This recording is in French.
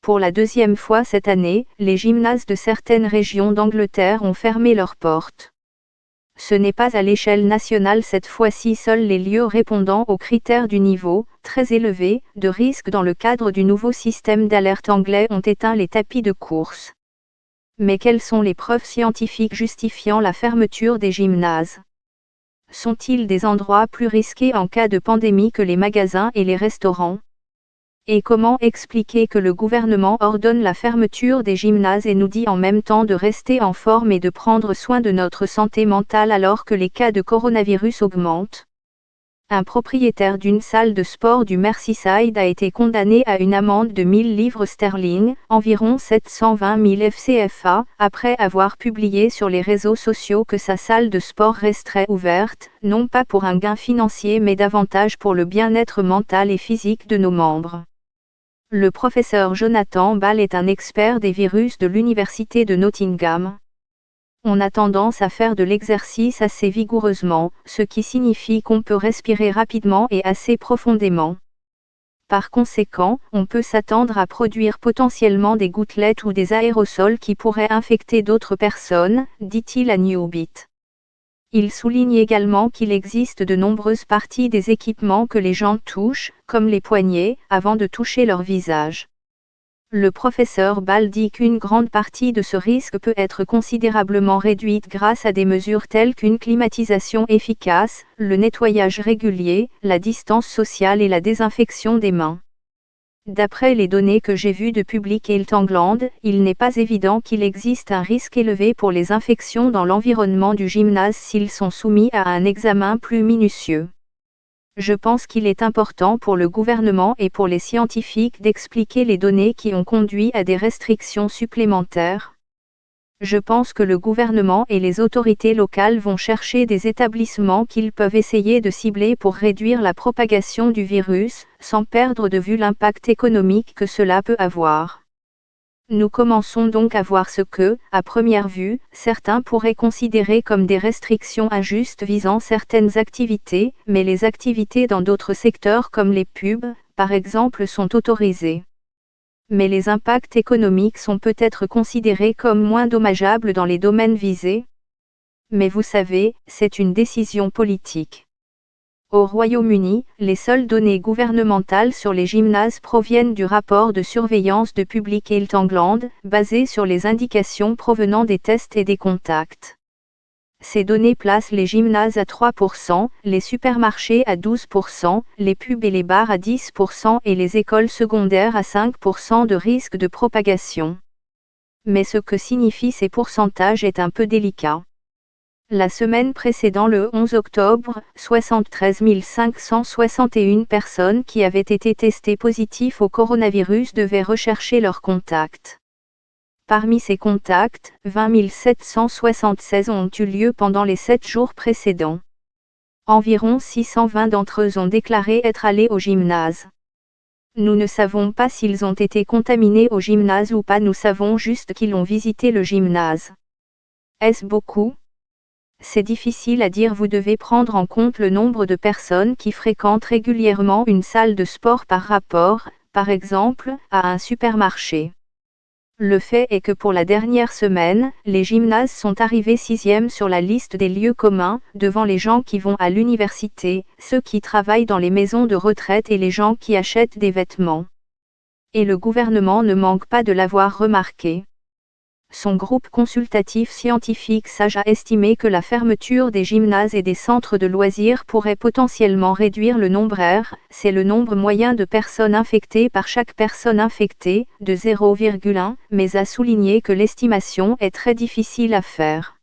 pour la deuxième fois cette année, les gymnases de certaines régions d'Angleterre ont fermé leurs portes. Ce n'est pas à l'échelle nationale cette fois-ci, seuls les lieux répondant aux critères du niveau, très élevé, de risque dans le cadre du nouveau système d'alerte anglais ont éteint les tapis de course. Mais quelles sont les preuves scientifiques justifiant la fermeture des gymnases ? Sont-ils des endroits plus risqués en cas de pandémie que les magasins et les restaurants ? Et comment expliquer que le gouvernement ordonne la fermeture des gymnases et nous dit en même temps de rester en forme et de prendre soin de notre santé mentale alors que les cas de coronavirus augmentent ? Un propriétaire d'une salle de sport du Merseyside a été condamné à une amende de 1000 livres sterling, environ 720 000 FCFA, après avoir publié sur les réseaux sociaux que sa salle de sport resterait ouverte, non pas pour un gain financier mais davantage pour le bien-être mental et physique de nos membres. Le professeur Jonathan Ball est un expert des virus de l'université de Nottingham. On a tendance à faire de l'exercice assez vigoureusement, ce qui signifie qu'on peut respirer rapidement et assez profondément. Par conséquent, on peut s'attendre à produire potentiellement des gouttelettes ou des aérosols qui pourraient infecter d'autres personnes, dit-il à Newsbeat. Il souligne également qu'il existe de nombreuses parties des équipements que les gens touchent, comme les poignets, avant de toucher leur visage. Le professeur Ball dit qu'une grande partie de ce risque peut être considérablement réduite grâce à des mesures telles qu'une climatisation efficace, le nettoyage régulier, la distance sociale et la désinfection des mains. D'après les données que j'ai vues de Public Health England, il n'est pas évident qu'il existe un risque élevé pour les infections dans l'environnement du gymnase s'ils sont soumis à un examen plus minutieux. Je pense qu'il est important pour le gouvernement et pour les scientifiques d'expliquer les données qui ont conduit à des restrictions supplémentaires. Je pense que le gouvernement et les autorités locales vont chercher des établissements qu'ils peuvent essayer de cibler pour réduire la propagation du virus, sans perdre de vue l'impact économique que cela peut avoir. Nous commençons donc à voir ce que, à première vue, certains pourraient considérer comme des restrictions injustes visant certaines activités, mais les activités dans d'autres secteurs comme les pubs, par exemple, sont autorisées. Mais les impacts économiques sont peut-être considérés comme moins dommageables dans les domaines visés. Mais vous savez, c'est une décision politique. Au Royaume-Uni, les seules données gouvernementales sur les gymnases proviennent du rapport de surveillance de Public Health England, basé sur les indications provenant des tests et des contacts. Ces données placent les gymnases à 3%, les supermarchés à 12%, les pubs et les bars à 10% et les écoles secondaires à 5% de risque de propagation. Mais ce que signifient ces pourcentages est un peu délicat. La semaine précédant le 11 octobre, 73 561 personnes qui avaient été testées positives au coronavirus devaient rechercher leurs contacts. Parmi ces contacts, 20 776 ont eu lieu pendant les 7 jours précédents. Environ 620 d'entre eux ont déclaré être allés au gymnase. Nous ne savons pas s'ils ont été contaminés au gymnase ou pas, nous savons juste qu'ils ont visité le gymnase. Est-ce beaucoup ? C'est difficile à dire, vous devez prendre en compte le nombre de personnes qui fréquentent régulièrement une salle de sport par rapport, par exemple, à un supermarché. Le fait est que pour la dernière semaine, les gymnases sont arrivés 6e sur la liste des lieux communs, devant les gens qui vont à l'université, ceux qui travaillent dans les maisons de retraite et les gens qui achètent des vêtements. Et le gouvernement ne manque pas de l'avoir remarqué. Son groupe consultatif scientifique SAGE a estimé que la fermeture des gymnases et des centres de loisirs pourrait potentiellement réduire le nombre R, c'est le nombre moyen de personnes infectées par chaque personne infectée, de 0,1, mais a souligné que l'estimation est très difficile à faire.